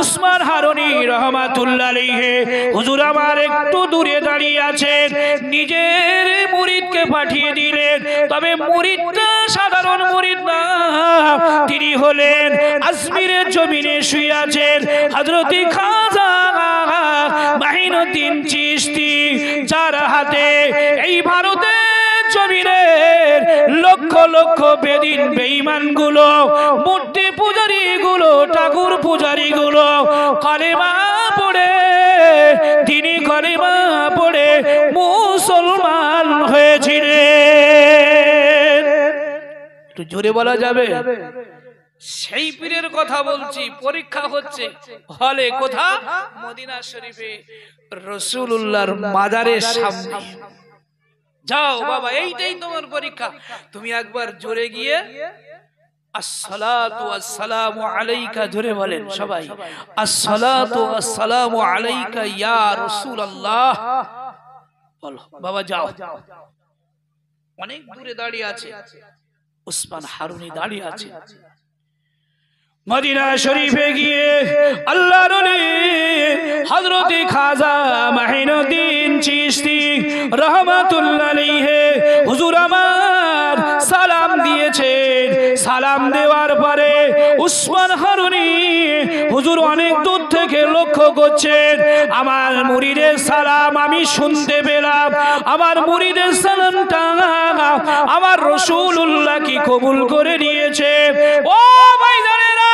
উসমান হারুনি রহমাতুল্লাহ আলাইহি হুজুর আমার একটু দূরে দাঁড়িয়ে আছেন, নিজের মুরিদকে পাঠিয়ে দিলেন। তবে মুরিদটা সাধারণ মুরিদ না, তিনি হলেন আজমিরের জমিনে শুয়ে আছেন হযরত খাজা মাইনুদ্দিন চিশতি, যার হাতে এই ভারতের জমিনের লক্ষ লক্ষ বেদিন বেঈমান গুলো, মূর্তি পূজারী গুলো, ঠাকুর পূজারী গুলো কালেমা পড়ে, তিনি কালেমা পড়ে মুসলমান হয়েছিলেন। একটু জোরে বলা যাবে? সেই পীরের কথা বলছি। পরীক্ষা হচ্ছে হলে, কোথা? মদিনা শরীফে রাসূলুল্লাহর মাজারের সামনে। যাও বাবা, এইটাই তোমার পরীক্ষা। তুমি একবার জোরে গিয়ে আসসালাতু ওয়াসসালামু আলাইকা, জোরে বলেন সবাই, আসসালাতু ওয়াসসালামু আলাইকা ইয়া রাসূলুল্লাহ বলো বাবা। যাও, অনেক দূরে দাঁড়িয়ে আছে উসমান হারুনি, দাঁড়িয়ে আছে। মদিনা শরীফে গিয়ে আল্লাহর ওলি হযরত খাজা মাইনুদ্দিন চিশতি রহমাতুল্লাহ আলাইহি হুজুর আমার সালাম দিয়েছেন। সালাম দেওয়ার পরে উসমান হারুনি হুজুর অনেক দূর থেকে লক্ষ্য করছেন, আমার মুরিদের সালাম আমি শুনতে পেলাম, আমার মুরিদের সালামটা আমার রাসূলুল্লাহ কি কবুল করে নিয়েছে। ও ভাইজানেরা,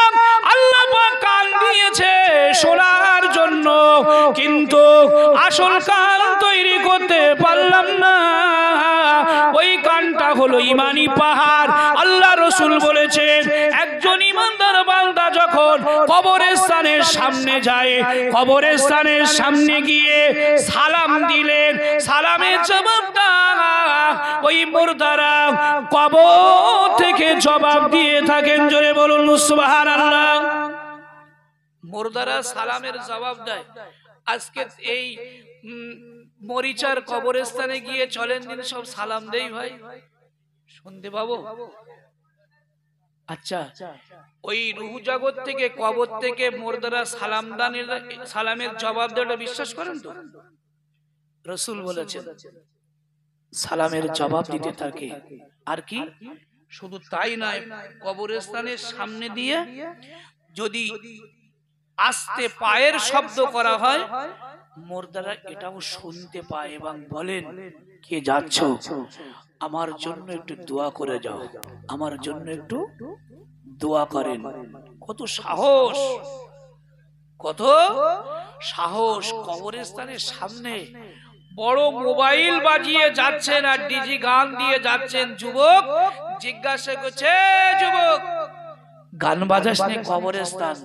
আল্লাহ পাক কান দিয়েছে শোনার জন্য, কিন্তু আসল কান তৈরি করতে পারলাম না। ওই কানটা হলো ইমানি পাহাড়। আল্লাহ রাসূল বলেছেন, একজন ইমানদার বান্দা যখন কবরস্থানের সামনে যায়, কবরস্থানের সামনে গিয়ে সালাম দিলেন, সালামের জবাবটা ওই মুর্দারা কবর থেকে জবাব দিয়ে থাকেন। জোরে বলুন সুবহানাল্লাহ। মুর্দারা সালামের জবাব দেয়। আজকে এই মরিচার কবরস্থানে গিয়ে চলেন দিন সব সালাম দেই ভাই, শুনতে পাবো? আচ্ছা, ওই রূহ জগৎ থেকে, কবর থেকে মুর্দারা সালামের জবাব দেওয়াটা বিশ্বাস করেন তো? রাসূল বলেছেন সালামের জবাব দিতে থাকে। আর কি, শুধু তাই নয়, কবরস্থানের সামনে দিয়ে যদি আস্তে পায়ের শব্দ করা হয়, মুর্দারা এটাও শুনতে পায় এবং বলেন, কে যাচ্ছ, আমার জন্য একটু দোয়া করে যাও, আমার জন্য একটু দোয়া করেন। কত সাহস, কত সাহস! কবরস্থানের সামনে বড় মোবাইল বাজিয়ে যাচ্ছেন আর ডিজি গান দিয়ে যাচ্ছেন। যুবক জিজ্ঞাসা করছে, যুবক গান বাজাস নে কবরস্থান?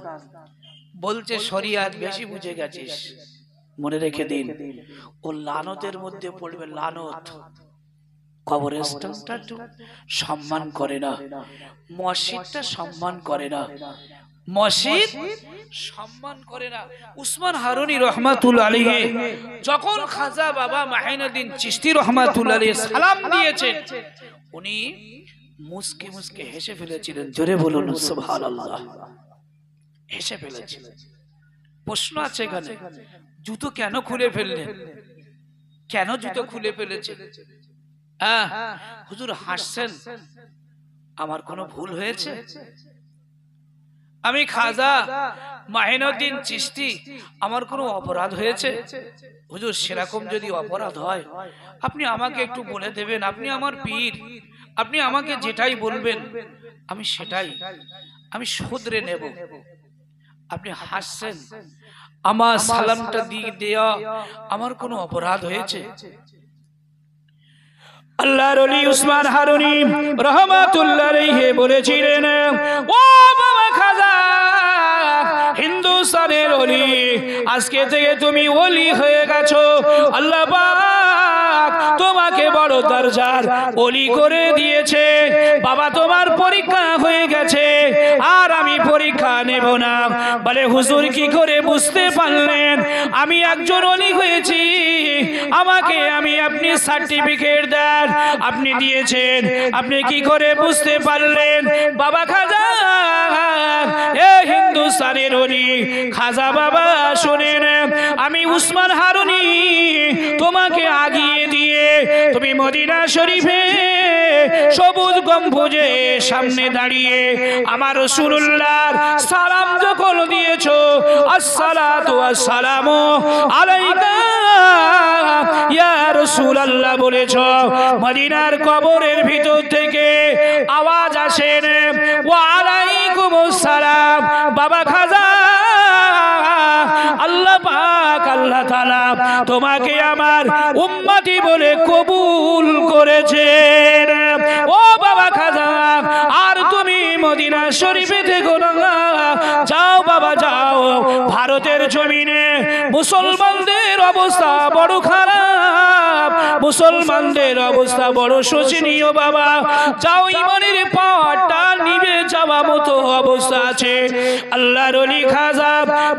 বলছে শরিয়াত বেশি বুঝে গেছিস, মনে রেখে দিন, ও লানতের মধ্যে পড়বে, লানত। কবরস্থানটা সম্মান করে না, মসজিদটা সম্মান করে না, মসজিদ সম্মান করে না। উসমান হারুনি রহমাতুল্লাহ আলাইহি যখন খাজা বাবা মাইনুদ্দিন চিশতি রহমাতুল্লাহ আলাইহি সালাম দিয়েছেন, উনি মুস্কি মুস্কি হেসে ফেলেছিলেন। জোরে বলুন সুবহানাল্লাহ। হেসে ফেলেছিলেন। প্রশ্ন আছে এখানে, জুতো কেন খুলে ফেললেন? কেন জুতো খুলে ফেলেছেন? হুজুর হাসছেন, আমার কোনো ভুল হয়েছে? আমি খাজা মাইনুদ্দিন চিশতি, আমার কোনো অপরাধ হয়েছে? হুজুর সেরকম যদি অপরাধ হয় আপনি আমাকে একটু বলে দেবেন, আপনি আমার পীর, আপনি আমাকে যেটাই বলবেন আমি সেটাই, আমি শুধরে নেব। আপনি হাসছেন, আমার সালামটা দিয়ে দেয়া আমার কোনো অপরাধ হয়েছে? আল্লাহর ওলি উসমান হারুনি রহমাতুল্লাহ আলাইহি বলেছিলেন, ও বাবা খাজা, হিন্দুস্তানের ওলি, আজকে থেকে তুমি ওলি হয়ে গেছো। আল্লাহ পাক তোমাকে বড় দরজার ওলি করে দিয়েছে। বাবা তোমার পরীক্ষা হয়ে গেছে, আর আমি পরীক্ষা নেব না। বলে হুজুর কি করে বুঝতে পারলেন আমি একজন ওলি হয়েছি? আমাকে আপনি সার্টিফিকেট দেন, আপনি দিয়েছেন, আপনি কি করে বুঝতে পারলেন? বাবা খাজা, এ হিন্দু হিন্দুস্তানের ওলি খাজা বাবা শোনেন, আমি উসমান হারুনি তোমাকে আগিয়ে দিয়ে তুমি মদিনা শরীফে সবুজ গম্বুজে সামনে দাঁড়িয়ে আমার রাসূলুল্লাহর সালাম যখন দিয়েছো, আসসালাতু ওয়াসসালামু আলাইকা ইয়া রাসূলুল্লাহ বলেছো, মদিনার কবরের ভিতর থেকে আওয়াজ আসেন, ওয়া আলাইকুমুস সালাম। বাবা খাজা, আল্লাহ পাক আল্লাহ তাআলা তোমাকে আমার উম্মতি বলে কবুল করেছেন। ও বাবা খাজা, আর তুমি মদিনা শরীফে থেকো না, যাও বাবা যাও। ভারতের জমিনে মুসলমানদের অবস্থা বড় খারাপ, মুসলমানদের অবস্থা বড় শোচনীয়। বাবা যাও, ইমানের পাওয়ারটা নিভে যাওয়া মতো অবস্থা আছে। আল্লাহর ওলি খাজা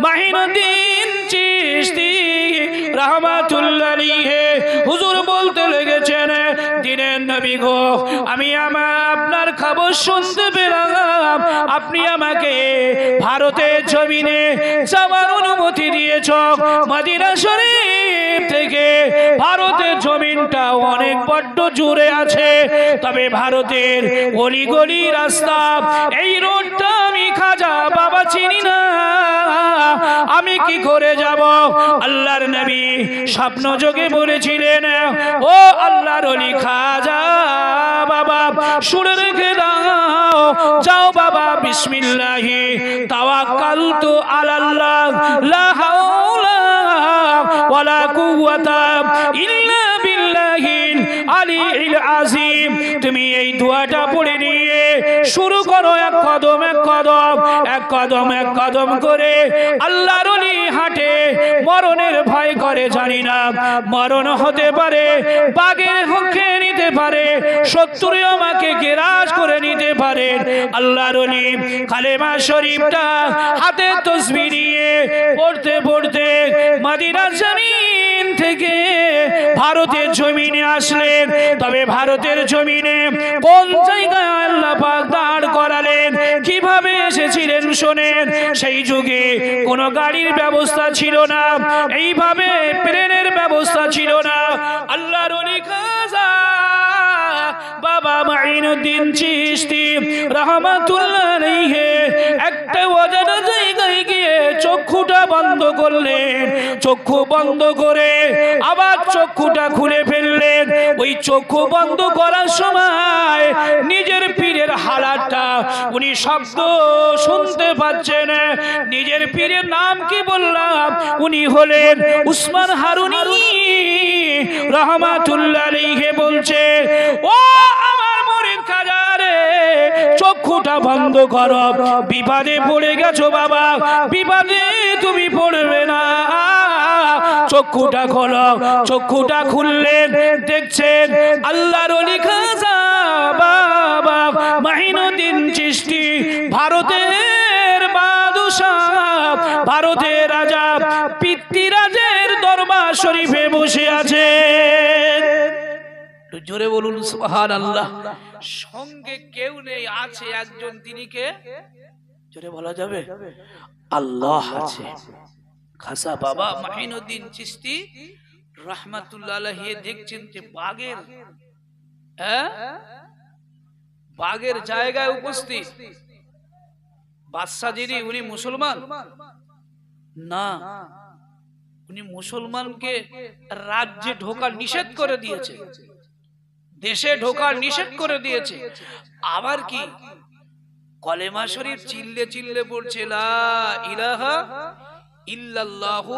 মাহিনুদ্দিন চিশতি রাহমাতুল্লাহ আলাইহি হুজুর বলতে লেগেছেন, দিনের নবী গো, আমি আপনার খবর শুনতে পেলাম আপনি আমাকে ভারতের জমিনে যাওয়ার অনুমতি দিয়েছ। মদিনা শরীফ থেকে ভারতের জমিনটা অনেক বড্ড জুড়ে আছে, তবে ভারতের অলিগলি রাস্তা, এই রোডটা আমি খাজা বাবা চিনি না, আমি কি করে যাব? আল্লাহর নবী স্বপ্ন যোগে বলেছিলেন, ও আল্লাহর ওলি খাজা বাবা শুনে রেখে দাও, যাও বাবা, বিসমিল্লাহি তাওয়াক্কালতু আলাল্লাহ, লা হাওলা ওয়ালা কুওয়াতা ইল্লা বিল্লাহিল আলিয়্যিল আযীম। তুমি এই দোয়াটা পড়ে নিয়ে শুরু করো, এক কদম এক কদম, এক কদম এক কদম করে আল্লাহর ওলি হাঁটে। মরণের ভয় করে জানি না, মরণ হতে পারে, বাঘের মুখে নিতে পারে, শত্রু আমাকে গ্রাস করে নিতে পারে। আল্লাহর ওলি কালেমা শরীফটা হাতে তাসবিহ নিয়ে পড়তে পড়তে মদিনার জমিন থেকে ভারতের জমিনে আসলেন। তবে ভারতের জমিনে কোন জায়গায় আল্লাহ পাক দাঁড় করালেন, কিভাবে এসেছিলেন শোনেন। সেই যুগে কোনো গাড়ির ব্যবস্থা ছিল না, এইভাবে প্লেনের ব্যবস্থা ছিল না। আল্লাহর ওলি খাজা বাবা মাইনুদ্দিন চিশতি রাহমাতুল্লাহ আলাইহি একটা অজানা জায়গায় গিয়ে চক্ষুটা বন্ধ করলেন। চক্ষু বন্ধ করে আবার চক্ষুটা খুলে ফেললেন। ওই চক্ষু বন্ধ করার সময় নিজের পীরের হালাতটা উনি শব্দ শুনতে পাচ্ছেন। নিজের পীরের নাম কি বললাম, উনি হলেন উসমান হারুনি রাহমাতুল্লাহ আলাইহি। বলছে, ও আমার মুরিদ খাজা রে, চক্ষুটা বন্ধ করো, বিপদে পড়ে গেছো বাবা, বিপদে তুমি পড়বে না, চক্ষুটা খোলো। চক্ষুটা খুললেন, দেখছেন আল্লাহর ওলি খাজা বাবা মাইনুদ্দিন চিশতি ভারতের বাদশাহ, ভারতের রাজা পিতৃরাজের দরবার শরীফে বসে আছে। জোরে বলুন সুবহানাল্লাহ। সঙ্গে কেউ নেই, আছে একজন, তিনি কে? জোরে বলা যাবে? আল্লাহ আছে। খাজা বাবা মাইনুদ্দিন চিশতি রাহমাতুল্লাহ আলাইহি দেখছেন যে বাগের জায়গায় উপস্থিত বাদশা যিনি, উনি মুসলমান না, উনি মুসলমানকে রাজ্যে ঢোকার নিষেধ করে দিয়েছে, দেশে ঢোকার নিষেধ করে দিয়েছে। আবার কি কলেমা শরীফ চিল্লে চিল্লে পড়ছে, লা ইলাহা ইল্লাল্লাহু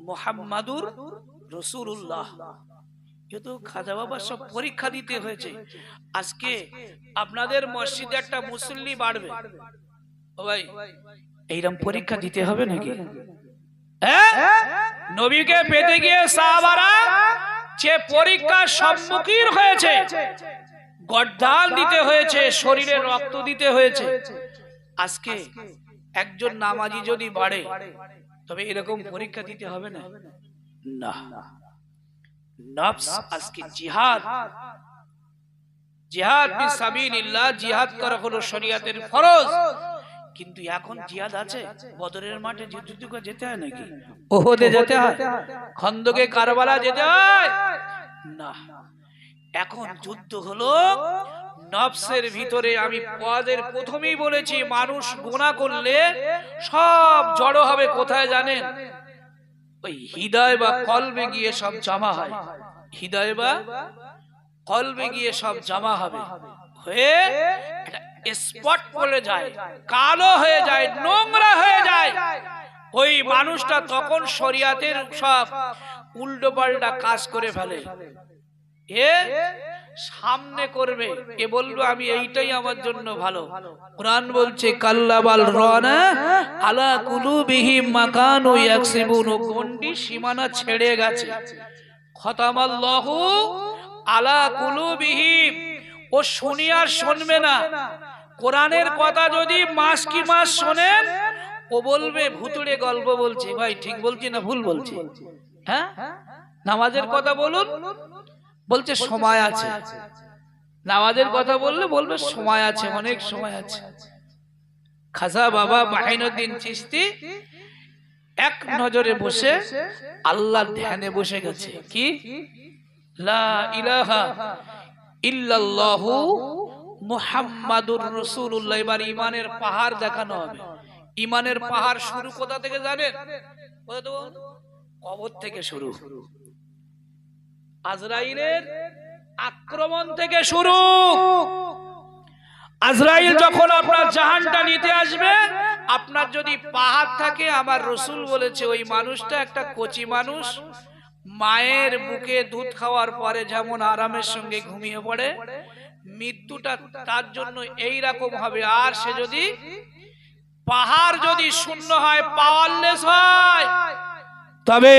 মুহাম্মাদুর রাসূলুল্লাহ। কিন্তু খাজা বাবার সব পরীক্ষা দিতে হয়েছে। আজকে আপনাদের মসজিদে একটা মুসল্লি বাড়বে, ও ভাই এইরকম পরীক্ষা দিতে হবে নাকি? নবীকে পেতে গিয়ে সাহাবারা যে পরীক্ষার সম্মুখীন হয়েছে, গর্দান দিতে হয়েছে, শরীরে রক্ত দিতে হয়েছে। আজকে একজন নামাজি যদি বাড়ে, তবে এরকম পরীক্ষা দিতে হবে না? না, নফস আজকে জিহাদ, জিহাদ ফি সাবিলিল্লাহ, জিহাদ করা হলো শরীয়তের ফরজ। কিন্তু এখন জিহাদ আছে? বদরের মাঠে যুদ্ধ করে যেতে হয় নাকি? ওহদে যেতে হয়, খন্দকে কারবালা যেতে হয় না। এখন যুদ্ধ হলো নফসের ভিতরে। আমি পদের প্রথমেই বলেছি, মানুষ গুনাহ করলে সব জড়ো হবে কোথায় জানেন? ওই হৃদয় বা কলবে গিয়ে সব জমা হয়। হৃদয় বা কলবে গিয়ে সব জমা হবে, হয়ে স্পট পড়ে যায়, কালো হয়ে যায়, নোংরা হয়ে যায়। ওই মানুষটা তখন শরিয়াতের সব উল্টো পাল্টা কাজ করে ফেলে। এ সামনে করবে, এ বলবে আমি এইটাই আমার জন্য ভালো। কুরআন বলছে কাল্লা বাল রানা আলা কুলুবিহিম মা কানু ইয়াকসিবুন, গন্ডি সীমানা ছেড়ে গেছে। খতামাল্লাহু আলা কুলুবিহিম, ও শুনি আর শুনবে না। কোরআনের কথা যদি মাস কি মাস শোনেন, ও বলবে ভুতুড়ে গল্প বলছে। ভাই ঠিক বলছি না ভুল বলছি? হ্যাঁ, নামাজের কথা বলুন, বলছে সময় আছে। নামাজের কথা বললে বলবে সময় আছে, অনেক সময় আছে। খাজা বাবা মাইনুদ্দিন চিশতি এক নজরে বসে আল্লাহর ধ্যানে বসে গেছে। কি লা ইলাহা ইল্লাল্লাহু মুহাম্মাদুর রাসূলুল্লাহ। এবার ঈমানের পাহাড় দেখানো হবে। ঈমানের পাহাড় শুরু কোথা থেকে জানেন? কবর থেকে শুরু, আজরাইলের আক্রমণ থেকে শুরু। আজরাইল যখন আপনার জাহানটা নিতে আসবে, আপনার যদি পাহাড় থাকে, আমার রাসূল বলেছে ওই মানুষটা একটা কচি মানুষ, মায়ের বুকে দুধ খাওয়ার পরে যেমন আরামের সঙ্গে ঘুমিয়ে পড়ে, মৃত্যুটা তার জন্য এই রকম হবে। আর সে যদি পাহাড় যদি শূন্য হয়, পাওয়ারলেস হয়, তবে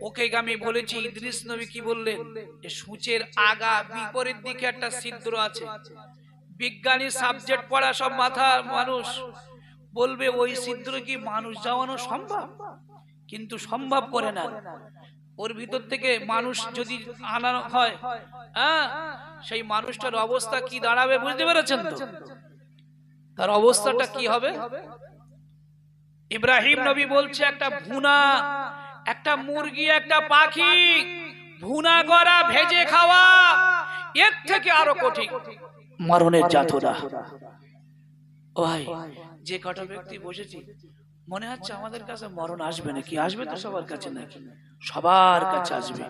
ওকে আমি বলেছি, ইদ্রিস নবী কি বললেন? যে সূচের আগা বিপরীত দিকে একটা ছিদ্র আছে। বিজ্ঞানী সাবজেক্ট পড়া সব মাথা মানুষ বলবে ওই ছিদ্র কি মানুষ যাওয়ানো সম্ভব? কিন্তু সম্ভব করে না। ওর ভিতর থেকে মানুষ যদি আনানো হয়, হ্যাঁ, সেই মানুষটার অবস্থা কি দাঁড়াবে বুঝতে পেরেছেন তো? তার অবস্থাটা কি হবে? ইব্রাহিম নবী বলছে একটা ভুনা, একটা মুরগি, একটা পাখি ভুনা করা, ভেজে খাওয়া, এর থেকে আরো কঠিন মরণের যাতনা। ভাই, যে কটা ব্যক্তি বসেছি, মনে হচ্ছে আমাদের কাছে মরণ আসবে নাকি? আসবে তো সবার কাছে নাকি? সবার কাছে আসবে,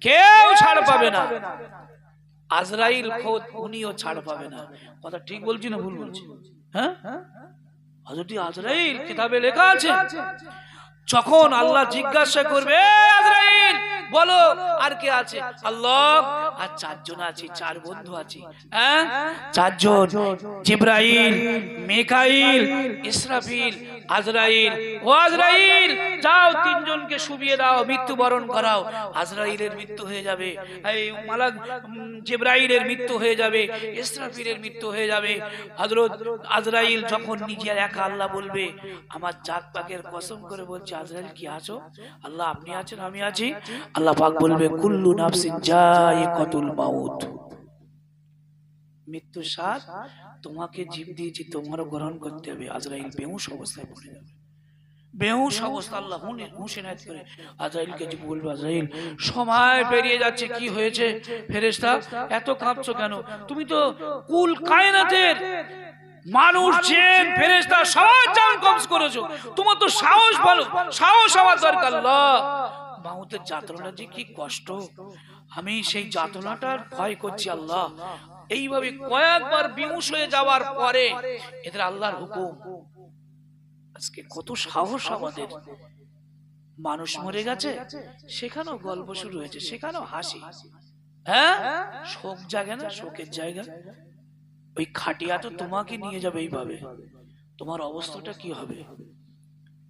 কেউ ছাড় পাবে না। আজরাইল খোদ উনিও ছাড় পাবে না। কথা ঠিক বলছি না ভুল বলছি? হ্যাঁ, হযরত আজরাইল কিতাবে লেখা আছে, যখন আল্লাহ জিজ্ঞাসা করবে আজরাইল বলো আর কে আছে? আল্লাহ আর চারজন আছে, চার বন্ধু আছে। হ্যাঁ, চারজন, জিবরাইল, মিকাইল, ইসরাফিল, আজরাইল। ও আজরাইল, যাও তিনজনকে শুবিয়ে দাও, মৃত্যুবরণ করাও। আজরাইলের মৃত্যু হয়ে যাবে, এই মালাক জিবরাইলের মৃত্যু হয়ে যাবে, ইসরাফিলের মৃত্যু হয়ে যাবে। হযরত আজরাইল যখন নিজের একা আল্লাহ বলবে, আমার জাত পাকের কসম করে বলছে, আজরাইল কি আছো? আল্লাহ আপনি আছেন, আমি আছি। আল্লাহ পাক বলবে কুল্লু নাফসিন যায়িকাতুল মাউত, মৃত্যু স্বাদ তোমাকে জীব দিয়েছি, তোমারও গ্রহণ করতে হবে। আজরাইল বেহুশ অবস্থায় পড়ে যাবে, বেহুশ অবস্থা। আল্লাহ হুঁশিয়াত করে আজরাইলকে বলবে, আজরাইল সময় পেরিয়ে যাচ্ছে, কি হয়েছে? ফেরেশতা এত কাঁপছো কেন? তুমি তো কুল কায়নাতের মানুষ, জিন, ফেরেশতা সবার জান কবজ করেছো, তোমার তো সাহস ভালো, সাহস হওয়ার দরকার। আল্লাহ, মাউতের যাতনা যে কি কষ্ট, আমি সেই যাতনাটার ভয় করছি। আল্লাহ, এইভাবে কয়েকবার বিমুষ হয়ে যাওয়ার পরে এদের আল্লাহর হুকুম। আজকে কত সাহস আমাদের। মানুষ মরে গেছে, সেখানেও গল্প শুরু হয়েছে, সেখানেও হাসি। হ্যাঁ, শোক জাগে না? শোকের জায়গা ওই খাটিয়া তো তোমাকে নিয়ে যাবে এইভাবে, তোমার অবস্থাটা কি হবে?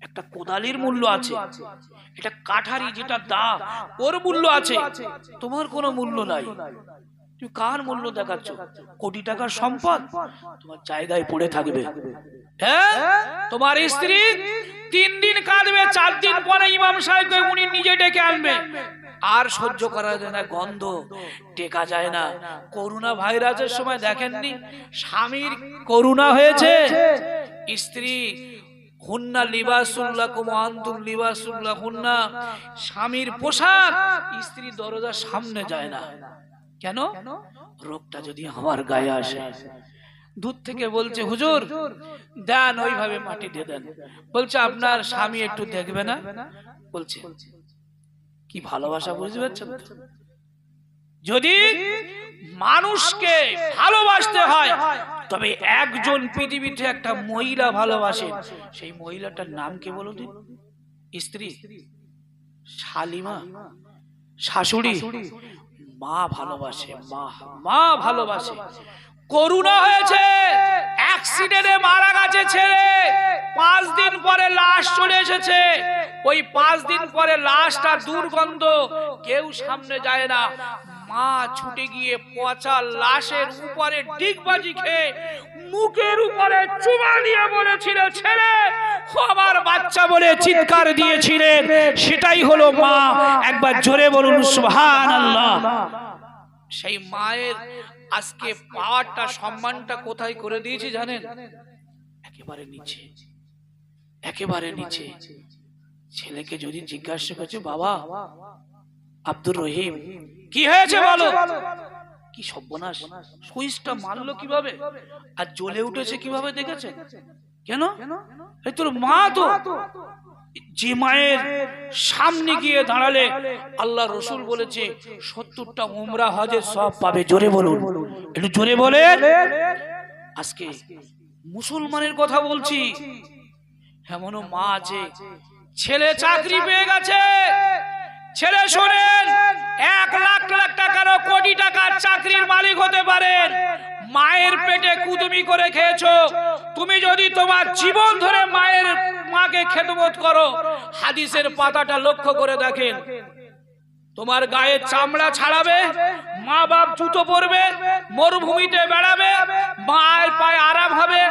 একটা কোদালির মূল্য আছে, এটা কাঠারি যেটা দা, ওর মূল্য আছে, তোমার কোনো মূল্য নাই। তুমি কার মূল্য দেখাচ্ছ? কোটি টাকার সম্পদ তোমার জায়গায় পড়ে থাকবে। হ্যাঁ, তোমার স্ত্রী 3 দিন কাঁদবে, 4 দিন পরে ইমাম সাহেবকে উনি নিজে ডেকে আনবে। আর সহ্য করা যায় না, গন্ধ টেকা যায় না। করোনা ভাইরাসের সময় দেখেননি, স্বামীর করোনা হয়েছে, স্ত্রী হুন্না লিবাসুল লাকুম ওয়া আনতুম লিবাসুল লাহুন্না, স্বামীর পোশাক, স্ত্রী দরজার সামনে যায় না। কেন? রোগটা যদি আমার গায়ে আসে। দূর থেকে বলছে হুজুর দেন, ওইভাবে মাটি দিয়ে দেন। বলছে আপনার স্বামী একটু দেখবে না? বলছে কি ভালোবাসা, বুঝতে পারছেন? যদি মানুষকে ভালোবাসতে হয় তবে একজন পৃথিবীতে একটা মহিলা ভালোবাসে, সেই মহিলাটার নাম কি বলো দিন? স্ত্রী, শালিমা, শাশুড়ি, মা ভালোবাসে। মা ভালোবাসে। করুণা হয়েছে, অ্যাক্সিডেন্টে মারা গেছে ছেলে, 5 দিন পরে লাশ চলে এসেছে। ওই 5 দিন পরে লাশটা দুর্গন্ধ, কেউ সামনে যায় না। মা ছুটে গিয়ে পচা লাশের উপরে ডিগবাজি খেয়ে মুখের উপরে চুমা দিয়ে বলেছিল ছেলে আমার বাচ্চা বলে চিৎকার দিয়েছিলেন, সেটাই হলো মা। একবার জোরে বলুন সুবহানাল্লাহ। সেই মায়ের আজকে পাওয়ারটা, সম্মানটা কোথায় করে দিয়েছি জানেন? একেবারে নিচে, একেবারে নিচে। ছেলেকে যদি জিজ্ঞাসা করছে বাবা আব্দুর রহিম কি হয়েছে বলো, কি সর্বনাশ, সুইচটা মারলো কিভাবে আর জ্বলে উঠেছে কিভাবে দেখেছে? কেন? এই তোর মা তো। যে মায়ের সামনে গিয়ে দাঁড়ালে আল্লাহ রসুল বলেছে 70টা উমরা হজের সব পাবে। জোরে বলুন, একটু জোরে বলেন। আজকে মুসলমানের কথা বলছি, এমনও মা আছে ছেলে চাকরি পেয়ে গেছে। ছেলে শোনেন, 1 লাখ টাকারও কোটি টাকার চাকরির মালিক হতে পারেন। মায়ের পেটে কুদুমি করে খেয়েছো। তুমি যদি তোমার জীবন ধরে মাকে খেদমত করো, হাদিসের পাতাটা লক্ষ্য করে দেখেন, তোমার গায়ে চামড়া ছাড়াবে, মা বাপ জুতো পরবে, মরুভূমিতে বেড়াবে, মায়ের পায়ে আরাম হবে,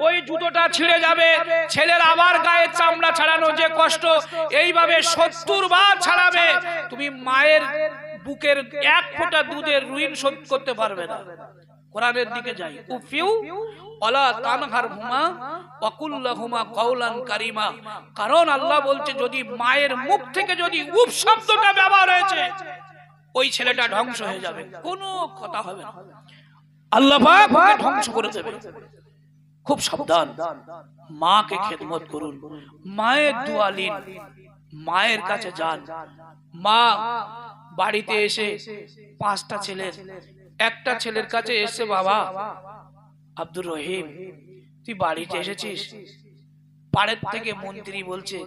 ওই জুতোটা ছিঁড়ে যাবে, ছেলের আবার গায়ে চামড়া ছাড়ানো যে কষ্ট, এইভাবে 70 বার ছাড়াবে। তুমি মায়ের বুকের 1 ফোঁটা দুধের ঋণ শোধ করতে পারবে না। কোরআনের দিকে যাই, উফিউ ওয়ালা তানহারহুমা ওয়া কুল লাহুমা কাওলান কারীমা। কারণ আল্লাহ বলছে যদি মায়ের মুখ থেকে যদি উফ শব্দটা ব্যবহার হয়েছে, ওই ছেলেটা ধ্বংস হয়ে যাবে, কোনো কথা হবে না, আল্লাহ পাক ওকে ধ্বংস করে দেবে। খুব সাবধান, মাকে খেদমত করুন, মায়ের দোয়া নিন, মায়ের কাছে যান। মা বাড়িতে এসে 5টা ছেলের একটা ছেলের কাছে এসে বাবা আব্দুর রহিম তুই বাড়িতে এসেছিস, পাড়ের থেকে মন্ত্রী বলছে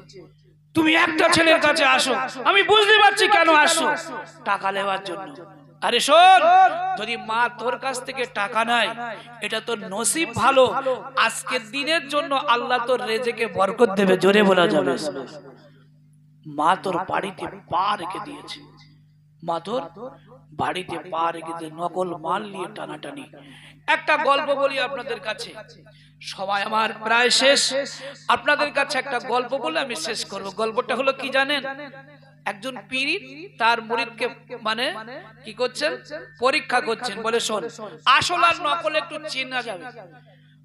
তুমি একটা ছেলের কাছে আসো, আমি বুঝতে পারছি কেন আসো, টাকা নেওয়ার জন্য। আরে শোন, যদি মা তোর কাছ থেকে টাকা নেয় এটা তোর নসিব ভালো, আজকের দিনের জন্য আল্লাহ তোর রেজেকে বরকত দেবে। জোরে বলা যাবে। মা তোর বাড়িতে পা রেখে দিয়েছে, মা তোর বাড়িতে পা রেখে দিয়ে নকল মাল নিয়ে টানাটানি। একটা গল্প বলি আপনাদের কাছে, সবাই আমার প্রায় শেষ, আপনাদের কাছে একটা গল্প বলে আমি শেষ করব। গল্পটা হলো কি জানেন? একজন পীর তার মুরিদকে মানে কি করছেন, পরীক্ষা করছেন। বলে শোন, আসল আর নকল একটু চেনা যাবে।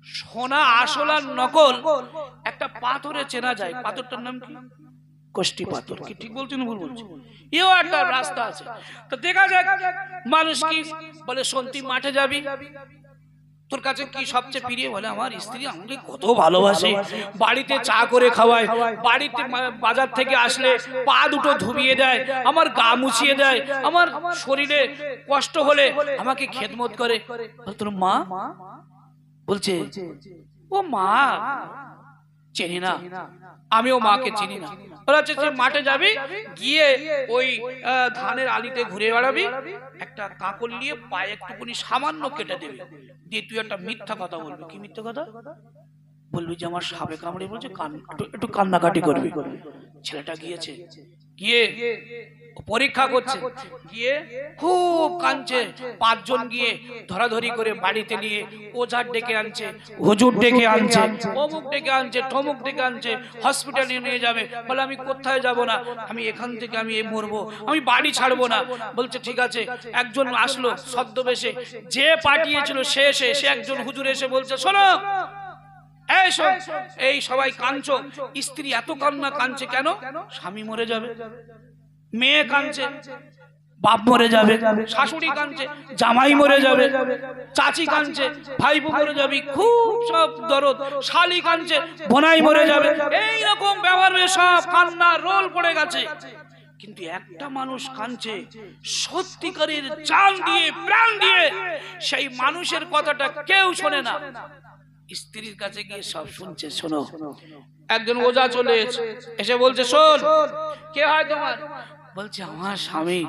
সোনা আসল আর নকল একটা পাথরে চেনা যায়। পাথরটার নাম কি? কষ্টি পাথর। কি ঠিক বলছেন ভুল বলছি? এও একটা রাস্তা আছে। তো দেখা যাক মানুষ কি বলে। শোন, তুই মাঠে যাবি, তোর কাছে কি সবচেয়ে প্রিয়? বলে আমার স্ত্রী আমাকে কত ভালোবাসে, বাড়িতে চা করে খাওয়ায়, বাড়িতে বাজার থেকে আসলে পা দুটো ধুবিয়ে দেয়, আমার গা মুছিয়ে দেয়, আমার শরীরে কষ্ট হলে আমাকে খেদমত করে। তোর মা? বলছে ও মা চিনি না, আমিও মাকে চিনি না। মাঠে যাবি, গিয়ে ওই ধানের আলিতে ঘুরে বেড়াবি, একটা কাকল নিয়ে পায়ে একটুকুনি সামান্য কেটে দেবে, দিয়ে তুই একটা মিথ্যা কথা বলবি। কি মিথ্যা কথা বলবি? যে আমার সাপে কামড়ে বলছে, একটু কান্নাকাটি করবি। ছেলেটা গিয়েছে, গিয়ে পরীক্ষা করছে, গিয়ে খুব কাঁদছে। 5 জন গিয়ে ধরাধরি করে বাড়িতে নিয়ে ওঝার ডেকে আনছে, হুজুর ডেকে আনছে, অমুক ডেকে আনছে, ঠমুক ডেকে আনছে, হসপিটালে নিয়ে যাবে। বলে আমি কোথায় যাব না, আমি এখান থেকে আমি মরবো, আমি বাড়ি ছাড়বো না। বলছে ঠিক আছে। একজন আসলো ছদ্মবেশে, যে পাঠিয়েছিল সে একজন হুজুর এসে বলছে শোনো, এই সবাই কাঁদছো, স্ত্রী এত কান্না কাঁদছে কেন? স্বামী মরে যাবে, মেয়ে কাঁদছে বাপ মরে যাবে, শাশুড়ি কাঁদছে জামাই মরে যাবে, চাচি কাঁদছে ভাইপো মরে যাবে, খুব সব দরদ, শালি কাঁদছে বোনাই মরে যাবে, এইরকম ব্যবহারে সব কান্না রোল পড়ে গেছে। কিন্তু একটা মানুষ কাঁদছে সত্যিকারের জান দিয়ে প্রাণ দিয়ে, সেই মানুষের কথাটা কেউ শোনে না। স্ত্রীর কাছে গিয়ে সব শুনছে। শোনো, একজন ওঝা চলে এসে বলছে, শোন, কে হয় তোমার? বলছে আমার স্বামী।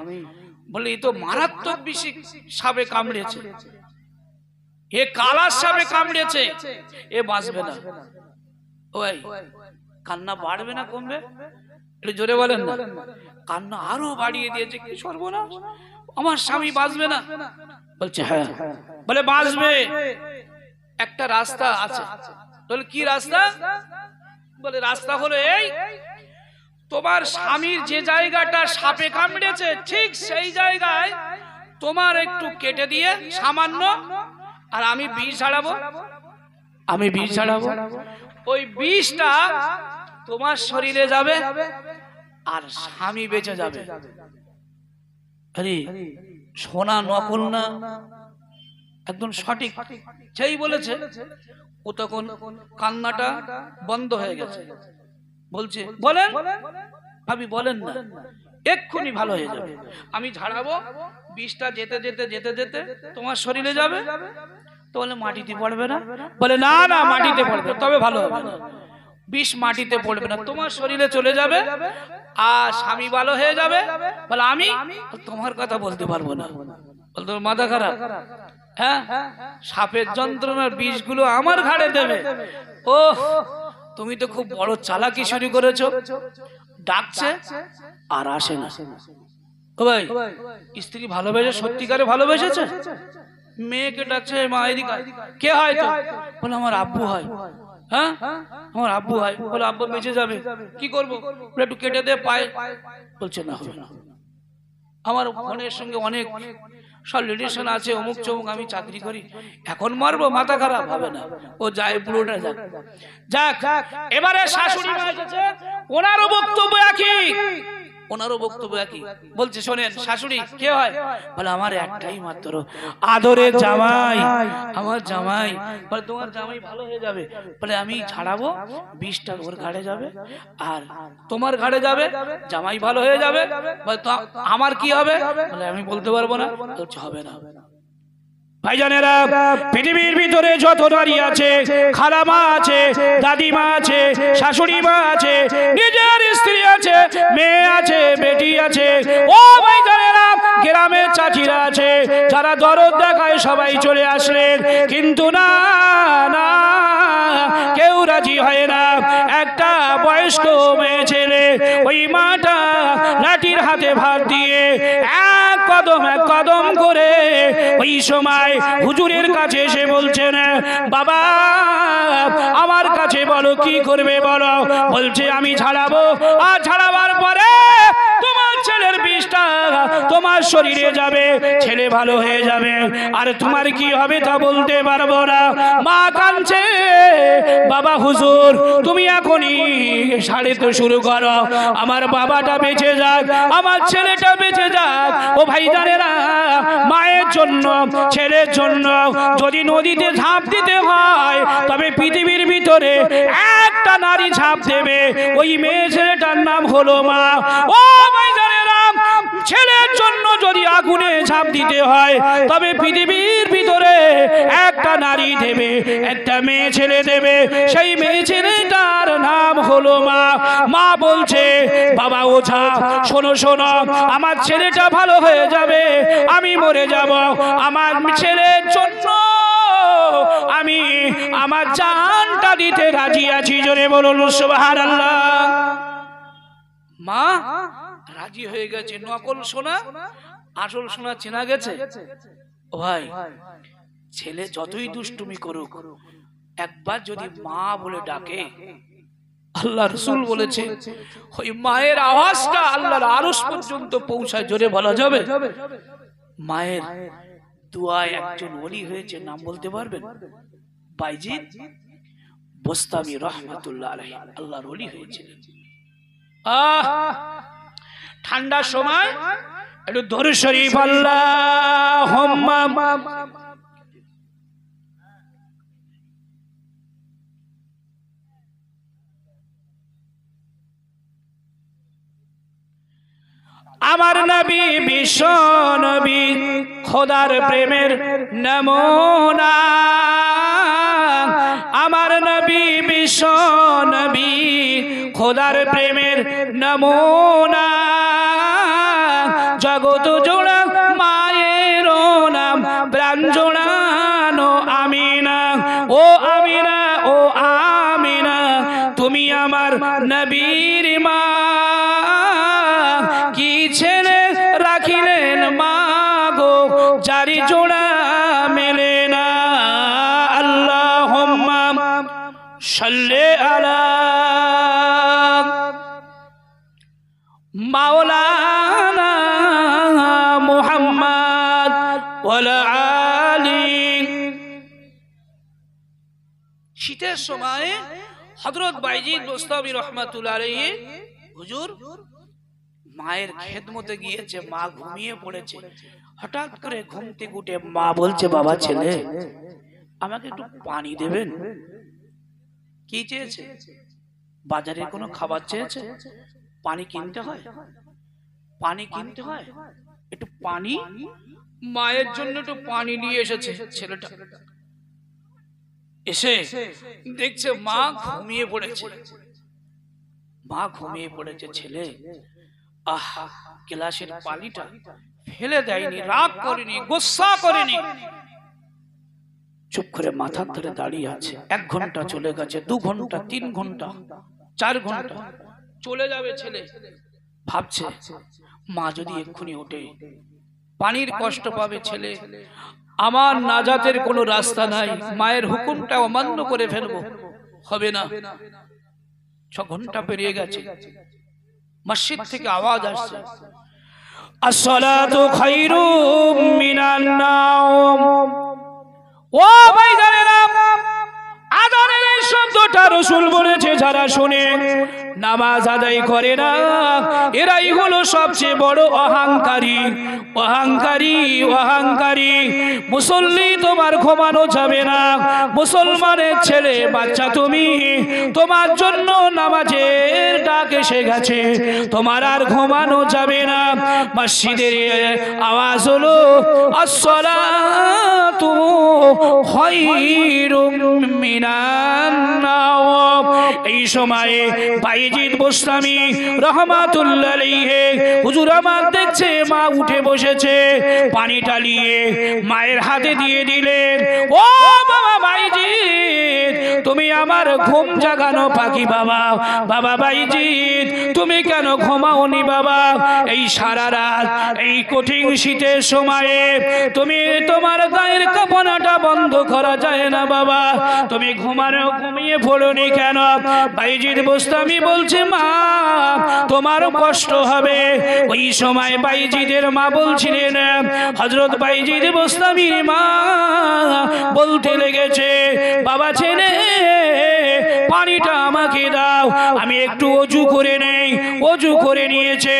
বলে এই তো মারাত্মক বিষে সাপে কামড়েছে, এ কালার সাপে কামড়েছে, এ বাঁচবে না। ওই কান্না বাড়বে না কমবে? একটু জোরে বলেন না। কান্না আরো বাড়িয়ে দিয়েছে, কি সর্বনাশ, আমার স্বামী বাঁচবে না। বলছে হ্যাঁ। বলে বাঁচবে, একটা রাস্তা আছে। বলে কি রাস্তা? বলে রাস্তা হলো এই, তোমার স্বামীর যে জায়গাটা সাপে কামড়েছে ঠিক সেই জায়গায় তোমার একটু কেটে দিয়ে সামান্য, আর আমি বিষ ঝাড়াবো, আমি বিষ ঝাড়াবো, ওই বিষটা তোমার শরীরে যাবে আর স্বামী বেঁচে যাবে। আরে সোনা নকল না, একদম সঠিক। সেই বলেছে, ও তখন কান্নাটা বন্ধ হয়ে গেছে। বলছে বলেন, ভাবি বলেন না, এক্ষুনি ভালো হয়ে যাবে, আমি ঝাড়াবো, বিষটা যেতে যেতে যেতে যেতে তোমার শরীরে যাবে। তো বলে মাটিতে পড়বে না? বলে না না, মাটিতে পড়বে, তবে ভালো হবে না। বিষ মাটিতে পড়বে না, তোমার শরীরে চলে যাবে আর স্বামী ভালো হয়ে যাবে। বলে আমি তোমার কথা বলতে পারবো না। বল তোর মাথা খারাপ? হ্যাঁ, সাপের যন্ত্রণার বিষগুলো আমার ঘাড়ে দেবে? ও তুমি তো খুব বড় চালাকি শুরু করেছো। ডাকছে আর আসে না। ও ভাই, স্ত্রী ভালোবেসে সত্যিকারে ভালোবেসেছে, মেয়েকে ডাকছে, মা এদিকে। কে হয় তো? বলে আমার আব্বু হয়। হ্যাঁ, আমার আব্বু হয়। বলে আব্বু বেঁচে যাবে, কি করবো? একটু কেটে দে পায়ে। বলছে না, হবে না, আমার বোনের সঙ্গে অনেক সব রিলেশন আছে, অমুক চমুক, আমি চাকরি করি, এখন মারবো, মাথা খারাপ হবে না। ও যায়, পুরোটা যাক। যাক, এবারে শাশুড়ি মা এসেছে, ওনারও বক্তব্য একই, ওনারও বক্তব্য একই। বলছে শোনেন শাশুড়ি, কে হয়? বলে আমার একটাই মাত্র আদরের জামাই, আমার জামাই। বলে তোমার জামাই ভালো হয়ে যাবে। বলে আমি ছাড়াবো, বিষটা ওর ঘাড়ে যাবে আর তোমার ঘাড়ে যাবে, জামাই ভালো হয়ে যাবে। বলে তো আমার কি হবে? বলে আমি বলতে পারবো না। বলছে হবে না। ভাইজানেরা, পৃথিবীর ভিতরে যত নারী আছে, খালামা আছে, দাদিমা আছে, শাশুড়ি মা আছে, নিজের স্ত্রী আছে, মেয়ে আছে, বেটি আছে, ও ভাইজানেরা, গ্রামের চাচিরা আছে, যারা দরদ দেখায় সবাই চলে আসলেন, কিন্তু না না, কেউ রাজি হয় না। একটা বয়স্ক মেয়ে ছেলে, ওই মাটা লাঠির হাতে ভাত দিয়ে এক কদম করে ওই সময় হুজুরের কাছে এসে বলছেন, বাবা আমার কাছে বলো কি করবে বলো। বলছে আমি ছাড়াবো, আর ছাড়াবার পরে তোমার ছেলের বিষটা তোমার শরীরে যাবে, ছেলে ভালো হয়ে যাবে, আর তোমার কি হবে তা বলতে পারবো না। মা কাঁদছে, বাবা হুজুর তুমি এখনই সাড়িতে শুরু করো, আমার বাবাটা বেঁচে যাক, আমার ছেলেটা বেঁচে যাক। ও ভাইজানেরা, মায়ের জন্য, ছেলের জন্য যদি নদীতে ঝাঁপ দিতে হয়, তবে পৃথিবীর ভিতরে একটা নারী ঝাঁপ দেবে, ওই মেয়ে ছেলেটার নাম হলো মা। ও ভাইজানেরা, ছেলের জন্য যদি আগুনে ঝাঁপ দিতে হয়, তবে পৃথিবীর ভিতরে একটা নারী দেবে, একটা মেয়ে ছেলে দেবে, সেই মেয়ে ছেলেটার নাম হলো মা। মা বলছে, বাবা ওঝা শোনো শোনো, আমার ছেলেটা ভালো হয়ে যাবে, আমি মরে যাব, আমার ছেলের জন্য আমি আমার জানটা দিতে রাজি আছি। জোরে বলুন সুবহানাল্লাহ। মা রাজি হয়ে গেছে। নকল সোনা আসল সোনা চেনা গেছে। ও ভাই, ছেলে যতই দুষ্টুমি করুক, একবার যদি মা বলে ডাকে, আল্লাহ রাসূল বলেছে ওই মায়ের আওয়াজটা আল্লাহর আরশ পর্যন্ত পৌঁছায়। জোরে বলা যাবে? মায়ের দুয়ায় একজন ওলি হয়েছে, নাম বলতে পারবেন? বাইজিদ বোস্তামি রহমাতুল্লাহ আলাইহি আল্লাহর ওলি হয়েছিলেন। ঠান্ডার সময় একটু দরুদ শরীফ আল্লাহুম্মা আমার নবী বিশ্ব নবী খোদার প্রেমের নমুনা, আমার নবী বিশ্ব নবী খোদার প্রেমের নমুনা, জগৎ জোড়া মায়ের নাম প্রাণ জোড়ানো আমিনা, ও আমিনা ও আমিনা তুমি আমার নবীর মা, কি ছেলে রাখিলেন মা গো জারি জোড়া মেলে না। আল্লাহুম্মা সাল্লি আলা মাওলানা মুহাম্মদ ওয়ালা আলি। শীতের সময় হযরত বাইজিদ বোস্তামি রহমাতুল্লাহ আলাইহি হুজুর মায়ের খেদমতে গিয়েছে, মা ঘুমিয়ে পড়েছে, হঠাৎ করে ঘুম থেকে উঠে মা বলছে, বাবা ছেলে আমাকে একটু পানি দেবেন। কি চেয়েছে? বাজারে কোনো খাবার চেয়েছে, পানি কিনতে হয়, পানি কিনতে হয়, একটু পানি, মায়ের জন্য একটু পানি নিয়ে এসেছে ছেলেটা। এসে দেখছে মা ঘুমিয়ে পড়েছে, মা ঘুমিয়ে পড়েছে, ছেলে আহা গ্লাসের পানিটা ফেলে দেয়নি, রাগ করেনি, গোসা করেনি, চুপ করে মাথার ধরে দাঁড়িয়ে আছে। 1 ঘন্টা চলে গেছে, 2 ঘন্টা, 3 ঘন্টা, 4 ঘন্টা চলে যাবে। ছেলে ভাবছে মা যদি এক্ষুনি ওঠে পানির কষ্ট পাবে ছেলে, আমার নাজাতের কোনো রাস্তা নাই, মায়ের হুকুমটা অমান্য করে ফেলবো, হবে না। 6 ঘন্টা পেরিয়ে গেছে, মসজিদ থেকে আওয়াজ আসছে, আসসালাতু খায়রুম মিনান নাওম। ও ভাইজানেরা, আযানের এই শব্দটা রাসূল বলেছে, যারা শুনে নামাজ আদায় করে না এরাই হলো সবচেয়ে বড় অহংকারী, অহংকারী, অহংকারী। মুসল্লি তোমার ঘুমানো যাবে না, মুসলমানের ছেলে বাচ্চা তুমি, তোমার জন্য নামাজের ডাক এসে গেছে, তোমার আর ঘুমানো যাবে না। মসজিদের আওয়াজ হলো আসসালাতু খায়রুম মিনান নাওম। এই সময়ে বাইজিদ বোস্তামি রহমাতুল্লাহ আলাইহি হুজুর আমার দেখছে মা উঠে বসেছে, পানিটা নিয়ে মায়ের হাতে দিয়ে দিলেন। ও বাবা বাইজিদ, তুমি আমার ঘুম জাগানো পাখি বাবা, বাবা বাইজিদ তুমি কেন ঘুমাওনি বাবা? এই সারা রাত এই কঠিন শীতের সময়ে তুমি তোমার গায়ের কাঁপানাটা বন্ধ করা যায় না বাবা, তুমি ঘুমিয়ে পড়োনি কেন? বাইজিদ বোস্তামি বলছে, মা তোমার কষ্ট হবে। ওই সময় বাইজিদের মা বলছিলেন, হযরত বাইজিদ বোস্তামির মা বলতে লেগেছে, বাবা ছেলে পানিটা আমাকে দাও, আমি একটু ওযু করে নেই। ওযু করে নিয়েছে,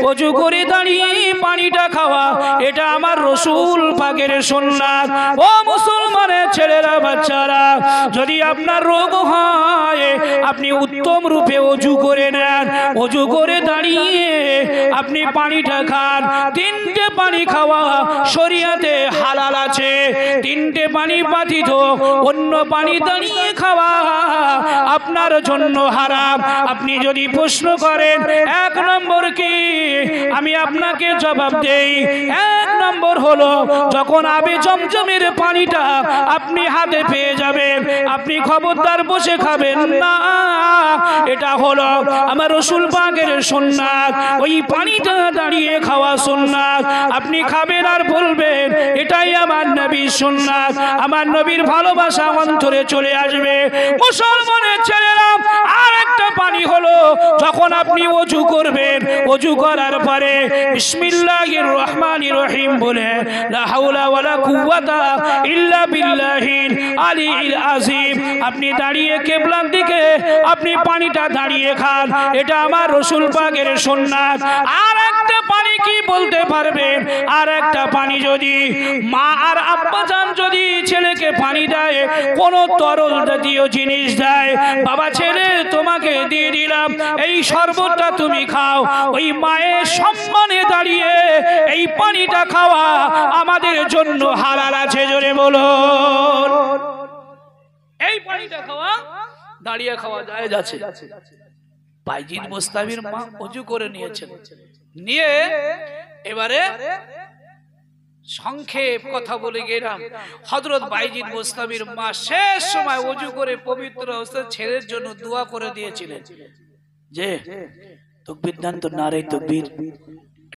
ওযু করে দাঁড়িয়ে পানিটা খাওয়া এটা আমার রাসূল পাকের সুন্নাত। ও মুসলমানের ছেলেরা বাচ্চারা, যদি আপনার রোগ হয় আপনি উত্তম রূপে ওযু করে নেন, ওযু করে দাঁড়িয়ে আপনি পানিটা খান। 3টে পানি খাওয়া শরীয়তে হালাল আছে, 3টে পানি বাতিত, অন্য পানি দাঁড়িয়ে খাওয়া আপনার জন্য হারাম। আপনি যদি প্রশ্ন করেন 1 নম্বর কি, আমি আপনাকে জবাব দেই। 1 নম্বর হলো যখন আবে জমজমের পানিটা আপনি হাতে পেয়ে যাবেন, আপনি খবরদার বসে খাবেন না, এটা হলো আমার রাসূল পাকের সুন্নাত। ওই পানিটা দাঁড়িয়ে খাওয়া সুন্নাত, আপনি খাবেন আর বলবেন এটাই আমার নবীর সুন্নাত, আমার নবীর ভালোবাসা অন্তরে চলে আসবে। মুসলমানের ছেলেরা আর একটা পানি হলো যখন আপনি ওযু করবেন, ওযু করার পরে বিসমিল্লাহির রহমানির রহিম বলে লা হাওলা ওয়ালা কুওয়াতা ইল্লা বিল্লাহিল আলিয়্যিল আযীম আপনি দাঁড়িয়ে কিবলার দিকে আপনি পানিটা দাঁড়িয়ে খান। এটা আমার রাসূল পাকের সুন্নাত। আর একটা পানি কি বলতে পারবেন? আর একটা পানি যদি মা আর আব্বা জান যদি ছেলেকে পানি দেয়, কোন তরল জাতীয় জিনিস দেয়, বাবা ছেলে তোমাকে দিয়ে দিলাম, এই শরবতটা তুমি খাও, ওই মায়ের সম্মানে দাঁড়িয়ে এই পানিটা খাওয়া আমাদের জন্য হালাল আছে। জোরে বলুন, এই পানিটা খাওয়া দাঁড়িয়ে খাওয়া জায়েজ আছে। বাইজিদ বোস্তামির মা ওযু করে নিয়েছেন, নিয়ে এবারে সংক্ষেপ কথা বলে গেলাম। হযরত বাইজিদ বোস্তামির মা শেষ সময় ওযু করে পবিত্র অবস্থায় ছেলের জন্য দোয়া করে দিয়েছিলেন যে তাকবীর দেন তো, নারে তাকবীর।